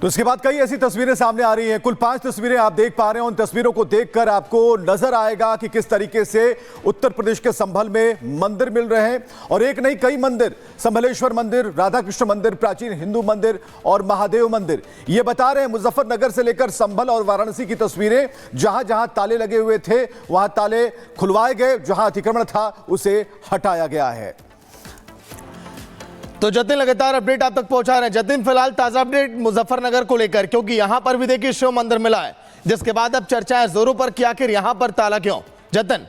तो इसके बाद कई ऐसी तस्वीरें सामने आ रही हैं। कुल 5 तस्वीरें आप देख पा रहे हैं। उन तस्वीरों को देखकर आपको नजर आएगा कि किस तरीके से उत्तर प्रदेश के संभल में मंदिर मिल रहे हैं, और एक नहीं कई मंदिर, संभलेश्वर मंदिर, राधा कृष्ण मंदिर, प्राचीन हिंदू मंदिर और महादेव मंदिर। ये बता रहे हैं मुजफ्फरनगर से लेकर संभल और वाराणसी की तस्वीरें। जहां जहां ताले लगे हुए थे वहां ताले खुलवाए गए, जहां अतिक्रमण था उसे हटाया गया है। तो जतिन लगातार अपडेट आप तक पहुंचा रहे हैं। जतिन, फिलहाल ताजा अपडेट मुजफ्फरनगर को लेकर, क्योंकि यहां पर भी देखिए शिव मंदिर मिला है, जिसके बाद अब चर्चा है जोरों पर कि आखिर यहां पर ताला क्यों। जतिन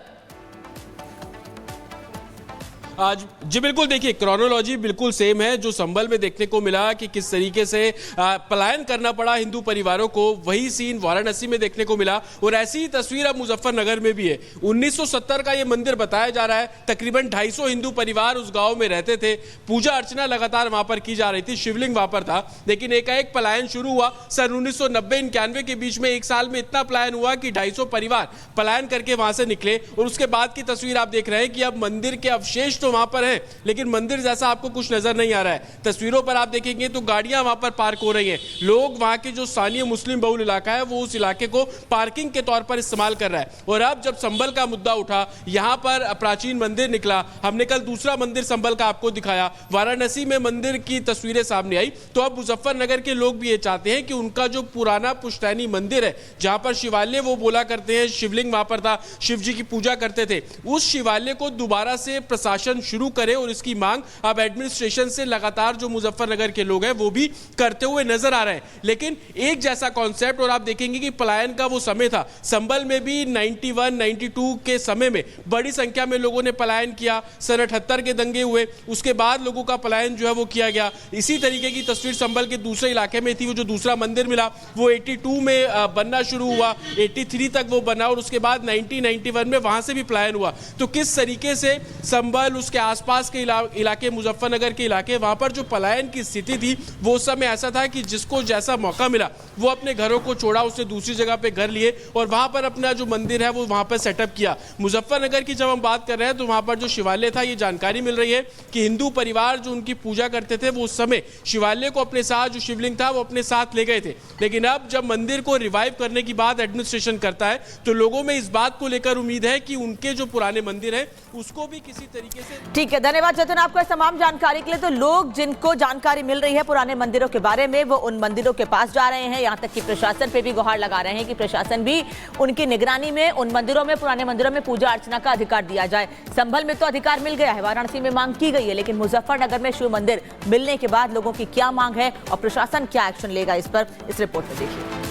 आज जी बिल्कुल, देखिए क्रोनोलॉजी बिल्कुल सेम है जो संभल में देखने को मिला कि किस तरीके से पलायन करना पड़ा हिंदू परिवारों को, वही सीन वाराणसी में देखने को मिला और ऐसी ही तस्वीर अब मुजफ्फरनगर में भी है। 1970 का ये मंदिर बताया जा रहा है। तकरीबन 250 हिंदू परिवार उस गांव में रहते थे। पूजा अर्चना लगातार वहां पर की जा रही थी, शिवलिंग वहां पर था, लेकिन एकाएक पलायन शुरू हुआ। सन 1990-91 के बीच में एक साल में इतना पलायन हुआ कि 250 परिवार पलायन करके वहां से निकले। और उसके बाद की तस्वीर आप देख रहे हैं कि अब मंदिर के अवशेष वहां पर है, लेकिन मंदिर जैसा आपको कुछ नजर नहीं आ रहा है। तस्वीरों पर आप देखेंगे तो गाड़ियां वहां पर पार्क हो रही हैं। लोग वहां के जो स्थानीय मुस्लिम बहुल इलाका है वो उस इलाके को पार्किंग के तौर पर इस्तेमाल कर रहा है। और अब जब संभल का मुद्दा उठा, यहां पर प्राचीन मंदिर निकला। हमने कल दूसरा मंदिर संभल का आपको दिखाया, वाराणसी में मंदिर की तस्वीरें सामने आई। तो अब मुजफ्फरनगर के लोग भी ये चाहते हैं कि उनका जो पुराना पुश्तैनी मंदिर है, जहां पर शिवालय वो बोला करते हैं, शिवलिंग वहां पर था, शिव जी की पूजा करते थे, उस शिवालय को दोबारा से प्रशासन शुरू करे। और इसकी मांग अब एडमिनिस्ट्रेशन से लगातार जो मुजफ्फरनगर के लोग हैं वो भी करते हुए नजर आ रहे हैं। लेकिन एक जैसा कॉन्सेप्ट, और आप देखेंगे कि पलायन का वो समय था, संभल में भी 91-92 के समय में बड़ी संख्या में लोगों ने पलायन किया। सन 78 के दंगे हुए, उसके बाद लोगों का पलायन जो है वो किया गया। इसी तरीके की तस्वीर संभल के दूसरे इलाके में थी। वो जो दूसरा मंदिर मिला वो 82 में बनना शुरू हुआ, 83 तक वो बना, और उसके बाद 1991 में वहां से भी पलायन हुआ। तो किस तरीके से संभल, उसके आसपास के इलाके, मुजफ्फरनगर के इलाके, वहां पर जो पलायन की स्थिति थी वो उस समय ऐसा था कि जिसको जैसा मौका मिला वो अपने घरों को छोड़ा, उसने दूसरी जगह पे घर लिए और वहां पर अपना जो मंदिर है वो वहां पर सेटअप किया। मुजफ्फरनगर की जब हम बात कर रहे हैं तो वहां पर जो शिवालय था, ये जानकारी मिल रही है कि हिंदू परिवार जो उनकी पूजा करते थे वो उस समय शिवालय को अपने साथ, जो शिवलिंग था वो अपने साथ ले गए थे। लेकिन अब जब मंदिर को रिवाइव करने की बात एडमिनिस्ट्रेशन करता है तो लोगों में इस बात को लेकर उम्मीद है कि उनके जो पुराने मंदिर है उसको भी किसी तरीके से। ठीक है, धन्यवाद जतिन आपको इस तमाम जानकारी के लिए। तो लोग जिनको जानकारी मिल रही है पुराने मंदिरों के बारे में, वो उन मंदिरों के पास जा रहे हैं। यहाँ तक कि प्रशासन पे भी गुहार लगा रहे हैं कि प्रशासन भी उनकी निगरानी में उन मंदिरों में, पुराने मंदिरों में पूजा अर्चना का अधिकार दिया जाए। संभल में तो अधिकार मिल गया है, वाराणसी में मांग की गई है, लेकिन मुजफ्फरनगर में शिव मंदिर मिलने के बाद लोगों की क्या मांग है और प्रशासन क्या एक्शन लेगा, इस पर इस रिपोर्ट में देखिए।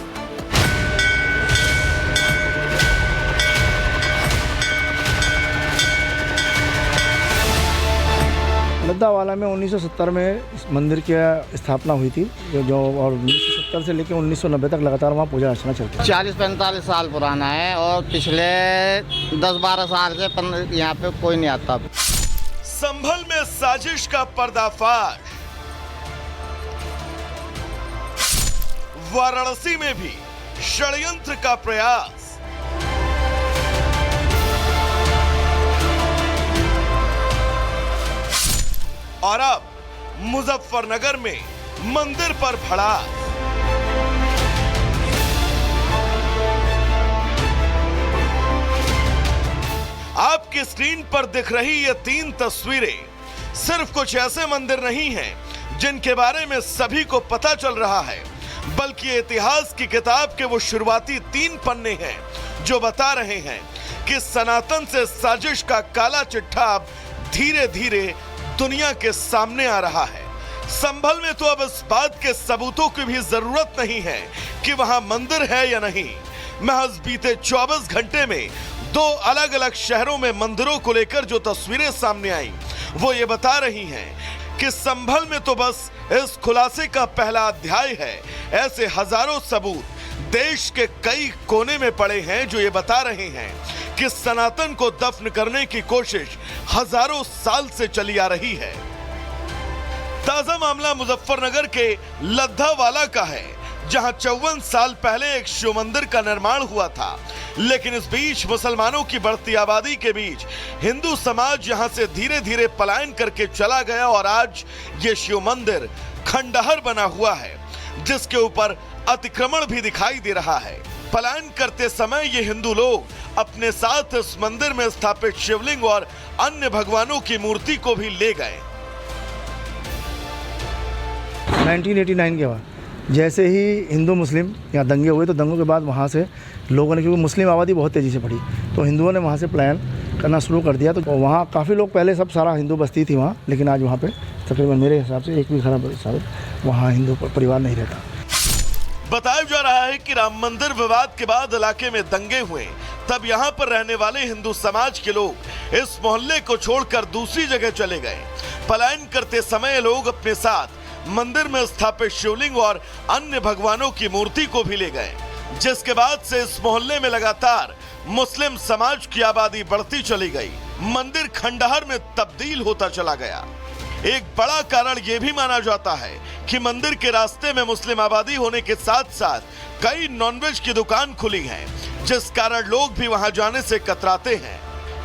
लद्दावाला में 1970 में इस मंदिर की स्थापना हुई थी, जो और 1970 से लेकर 1990 तक लगातार वहाँ पूजा अर्चना चलती है। 40-45 साल पुराना है और पिछले 10-12 साल से यहाँ पे कोई नहीं आता। संभल में साजिश का पर्दाफाश, वाराणसी में भी षड्यंत्र का प्रयास। और अब मुजफ्फरनगर में मंदिर पर भड़ास। आपकी स्क्रीन पर दिख रही ये 3 तस्वीरें सिर्फ कुछ ऐसे मंदिर नहीं हैं जिनके बारे में सभी को पता चल रहा है, बल्कि इतिहास की किताब के वो शुरुआती 3 पन्ने हैं जो बता रहे हैं कि सनातन से साजिश का काला चिट्ठा अब धीरे धीरे दुनिया के सामने आ रहा है। संभल में तो अब इस बात के सबूतों की भी जरूरत नहीं है कि वहां मंदिर है या नहीं। महज बीते 24 घंटे में 2 अलग अलग शहरों में मंदिरों को लेकर जो तस्वीरें सामने आई वो ये बता रही हैं कि संभल में तो बस इस खुलासे का पहला अध्याय है। ऐसे हजारों सबूत देश के कई कोने में पड़े हैं जो ये बता रहे हैं कि सनातन को दफन करने की कोशिश हजारों साल से चली आ रही है। ताजा मामला मुजफ्फरनगर के लद्दावाला का है, जहां 54 साल पहले एक शिव मंदिर का निर्माण हुआ था, लेकिन इस बीच मुसलमानों की बढ़ती आबादी के बीच हिंदू समाज यहां से धीरे धीरे पलायन करके चला गया और आज ये शिव मंदिर खंडहर बना हुआ है। जिसके ऊपर अतिक्रमण भी दिखाई दे रहा है। पलायन करते समय ये हिंदू लोग अपने साथ इस मंदिर में स्थापित शिवलिंग और अन्य भगवानों की मूर्ति को भी ले गए। 1989 के बाद जैसे ही हिंदू मुस्लिम यहाँ दंगे हुए तो दंगों के बाद वहाँ से लोगों ने, क्योंकि मुस्लिम आबादी बहुत तेज़ी से बढ़ी, तो हिंदुओं ने वहाँ से पलायन करना शुरू कर दिया। तो वहाँ काफ़ी लोग, पहले सब सारा हिंदू बस्ती थी वहाँ, लेकिन आज वहाँ पे तकरीबन मेरे हिसाब से एक भी खराब हिसाब वहाँ हिंदू परिवार नहीं रहता। बताया जा रहा है कि राम मंदिर विवाद के बाद इलाके में दंगे हुए, तब यहाँ पर रहने वाले हिंदू समाज के लोग इस मोहल्ले को छोड़कर दूसरी जगह चले गए। पलायन करते समय लोग अपने साथ मंदिर में स्थापित शिवलिंग और अन्य भगवानों की मूर्ति को भी ले गए, जिसके बाद से इस मोहल्ले में लगातार मुस्लिम समाज की आबादी बढ़ती चली गई। मंदिर खंडहर में तब्दील होता चला गया। एक बड़ा कारण यह भी माना जाता है कि मंदिर के रास्ते में मुस्लिम आबादी होने के साथ साथ कई नॉनवेज की दुकान खुली हैं, जिस कारण लोग भी वहां जाने से कतराते हैं।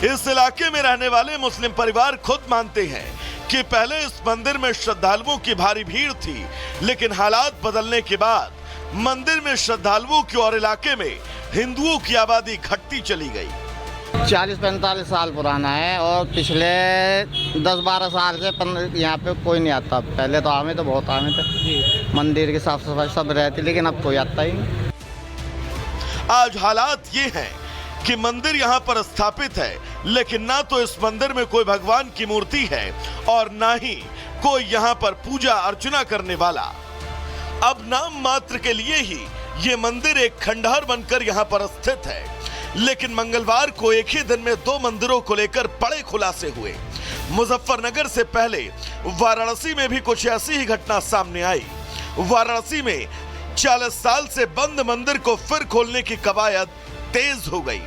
इस इलाके में रहने वाले मुस्लिम परिवार खुद मानते हैं कि पहले इस मंदिर में श्रद्धालुओं की भारी भीड़ थी, लेकिन हालात बदलने के बाद मंदिर में श्रद्धालुओं की और इलाके में हिंदुओं की आबादी घटती चली गई। 40-45 साल पुराना है और पिछले 10-12 साल से यहाँ पे कोई नहीं आता। पहले तो आमे तो बहुत आमे थे, मंदिर की साफ सफाई सब रहती, लेकिन अब कोई आता ही नहीं। आज हालात ये हैं कि मंदिर यहाँ पर स्थापित है, लेकिन ना तो इस मंदिर में कोई भगवान की मूर्ति है और ना ही कोई यहाँ पर पूजा अर्चना करने वाला। अब नाम मात्र के लिए ही ये मंदिर एक खंडहर बनकर यहाँ पर स्थित है। लेकिन मंगलवार को एक ही दिन में 2 मंदिरों को लेकर बड़े खुलासे हुए। मुजफ्फरनगर से पहले वाराणसी में भी कुछ ऐसी ही घटना सामने आई। वाराणसी में 40 साल से बंद मंदिर को फिर खोलने की कवायद तेज हो गई।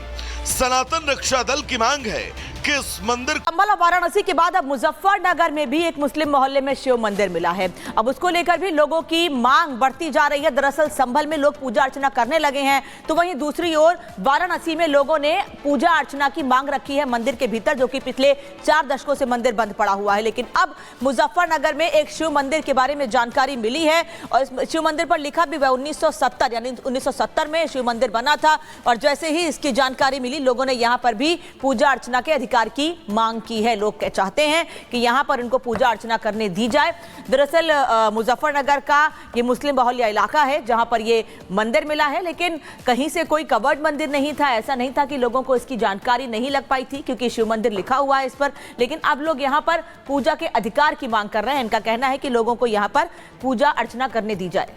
सनातन रक्षा दल की मांग है कि इस मंदिर संभल और वाराणसी के बाद अब मुजफ्फरनगर में भी एक मुस्लिम मोहल्ले में शिव मंदिर मिला है। अब उसको लेकर भी लोगों की मांग बढ़ती जा रही है। दरअसल संभल में लोग पूजा अर्चना करने लगे हैं, तो वहीं दूसरी ओर वाराणसी में लोगों ने पूजा अर्चना की मांग रखी है मंदिर के भीतर, जो कि पिछले 4 दशकों से मंदिर बंद पड़ा हुआ है। लेकिन अब मुजफ्फरनगर में एक शिव मंदिर के बारे में जानकारी मिली है और इस शिव मंदिर पर लिखा भी 1970 यानी 1970 में शिव मंदिर बना था। और जैसे ही इसकी जानकारी मिली, लोगों ने यहाँ पर भी पूजा अर्चना के अधिकार की मांग की है। लोग चाहते हैं कि यहां पर उनको पूजा अर्चना करने दी जाए। दरअसल मुजफ्फरनगर का ये मुस्लिम बहुल्य इलाका है जहां पर ये मंदिर मिला है, लेकिन कहीं से कोई कवर्ड मंदिर नहीं था। ऐसा नहीं था कि लोगों को इसकी जानकारी नहीं लग पाई थी, क्योंकि शिव मंदिर लिखा हुआ है इस पर। लेकिन अब लोग यहां पर पूजा के अधिकार की मांग कर रहे हैं। इनका कहना है कि लोगों को यहां पर पूजा अर्चना करने दी जाए।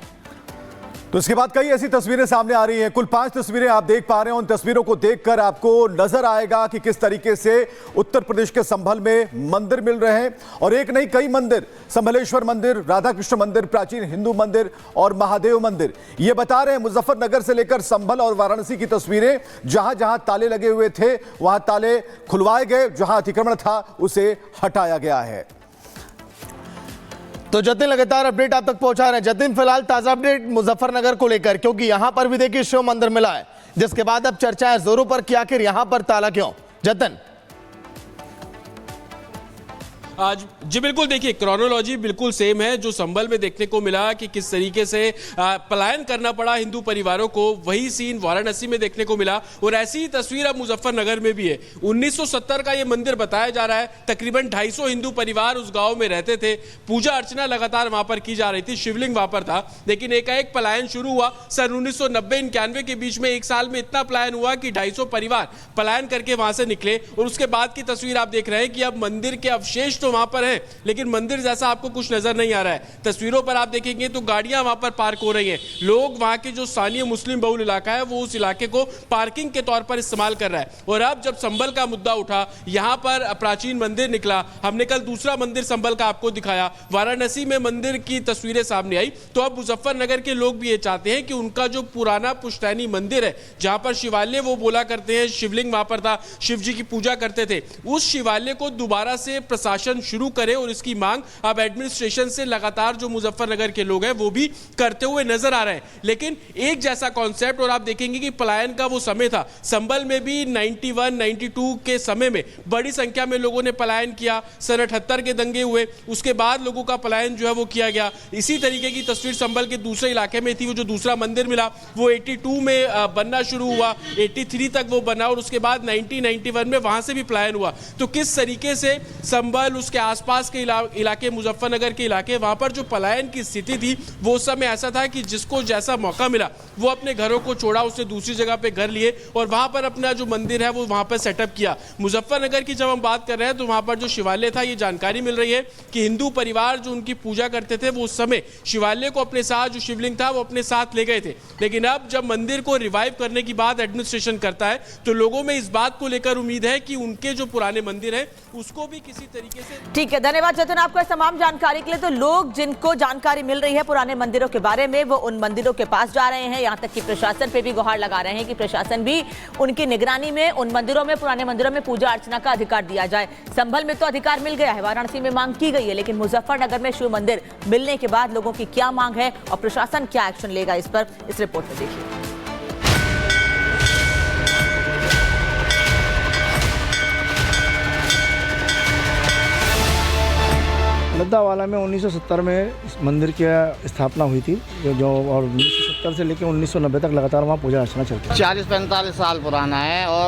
तो इसके बाद कई ऐसी तस्वीरें सामने आ रही हैं। कुल 5 तस्वीरें आप देख पा रहे हैं। उन तस्वीरों को देखकर आपको नजर आएगा कि किस तरीके से उत्तर प्रदेश के संभल में मंदिर मिल रहे हैं। और एक नहीं कई मंदिर, संभलेश्वर मंदिर, राधा कृष्ण मंदिर, प्राचीन हिंदू मंदिर और महादेव मंदिर, ये बता रहे हैं। मुजफ्फरनगर से लेकर संभल और वाराणसी की तस्वीरें, जहां जहां ताले लगे हुए थे वहां ताले खुलवाए गए, जहां अतिक्रमण था उसे हटाया गया है। तो जतिन लगातार अपडेट आप तक पहुंचा रहे हैं। जतिन, फिलहाल ताजा अपडेट मुजफ्फरनगर को लेकर, क्योंकि यहां पर भी देखिए शिव मंदिर मिला है, जिसके बाद अब चर्चा है जोरों पर कि आखिर यहां पर ताला क्यों। जतिन, आज जी बिल्कुल, देखिए क्रोनोलॉजी बिल्कुल सेम है जो संभल में देखने को मिला कि किस तरीके से पलायन करना पड़ा हिंदू परिवारों को, वही सीन वाराणसी में देखने को मिला। और ऐसी ही तस्वीर अब मुजफ्फरनगर में भी है। 1970 का ये मंदिर बताया जा रहा है। तकरीबन 250 हिंदू परिवार उस गांव में रहते थे। पूजा अर्चना लगातार वहां पर की जा रही थी, शिवलिंग वहां पर था। लेकिन एकाएक पलायन शुरू हुआ। सन 1990-91 के बीच में एक साल में इतना पलायन हुआ कि 250 परिवार पलायन करके वहां से निकले। और उसके बाद की तस्वीर आप देख रहे हैं कि अब मंदिर के अवशेष वहां पर है, लेकिन मंदिर जैसा आपको कुछ नजर नहीं आ रहा है। तस्वीरों पर आप देखेंगे तो गाड़ियां वहां पर पार्क हो रही हैं। लोग वहां के जो स्थानीय मुस्लिम बहुल इलाका है वो उस इलाके को पार्किंग के तौर पर इस्तेमाल कर रहा है। और अब जब संभल का मुद्दा उठा, यहां पर प्राचीन मंदिर निकला। हमने कल दूसरा मंदिर संभल का आपको दिखाया, वाराणसी में मंदिर की तस्वीरें सामने आई। तो अब मुजफ्फरनगर के लोग भी ये चाहते हैं कि उनका जो पुराना पुश्तैनी मंदिर है, जहां पर शिवालय वो बोला करते हैं, शिवलिंग वहां पर था, शिव जी की पूजा करते थे, उस शिवालय को दोबारा से प्रशासन परिवर्तन शुरू करे और इसकी मांग अब एडमिनिस्ट्रेशन से लगातार जो मुजफ्फरनगर के लोग हैं वो भी करते हुए नजर आ रहे हैं। लेकिन एक जैसा कॉन्सेप्ट, और आप देखेंगे कि पलायन का वो समय था, संभल में भी 91, 92 के समय में बड़ी संख्या में लोगों ने पलायन किया। सन 78 के दंगे हुए, उसके बाद लोगों का पलायन जो है वो किया गया। इसी तरीके की तस्वीर संभल के दूसरे इलाके में थी। वो जो दूसरा मंदिर मिला वो 82 में बनना शुरू हुआ, 83 तक वो बना और उसके बाद 1991 में वहां से भी पलायन हुआ। तो किस तरीके से संभल, उसके आसपास के इलाके, मुजफ्फरनगर के इलाके, वहां पर जो पलायन की स्थिति थी वो उस समय ऐसा था कि जिसको जैसा मौका मिला वो अपने घरों को छोड़ा, उसने दूसरी जगह पे घर लिए और वहां पर अपना जो मंदिर है वो वहां पर सेटअप किया। मुजफ्फरनगर की जब हम बात कर रहे हैं तो वहां पर जो शिवालय था, ये जानकारी मिल रही है कि हिंदू परिवार जो उनकी पूजा करते थे वो उस समय शिवालय को अपने साथ, जो शिवलिंग था वो अपने साथ ले गए थे। लेकिन अब जब मंदिर को रिवाइव करने की बात एडमिनिस्ट्रेशन करता है तो लोगों में इस बात को लेकर उम्मीद है कि उनके जो पुराने मंदिर है उसको भी किसी तरीके से। ठीक है, धन्यवाद जतिन आपको इस तमाम जानकारी के लिए। तो लोग जिनको जानकारी मिल रही है पुराने मंदिरों के बारे में वो उन मंदिरों के पास जा रहे हैं, यहां तक कि प्रशासन पे भी गुहार लगा रहे हैं कि प्रशासन भी उनकी निगरानी में उन मंदिरों में, पुराने मंदिरों में पूजा अर्चना का अधिकार दिया जाए। संभल में तो अधिकार मिल गया है, वाराणसी में मांग की गई है, लेकिन मुजफ्फरनगर में शिव मंदिर मिलने के बाद लोगों की क्या मांग है और प्रशासन क्या एक्शन लेगा, इस पर इस रिपोर्ट में देखिए। लद्दावाला में 1970 में इस मंदिर की स्थापना हुई थी, जो और 1970 से लेकर 1990 तक लगातार वहाँ पूजा अर्चना चलती है। 40-45 साल पुराना है और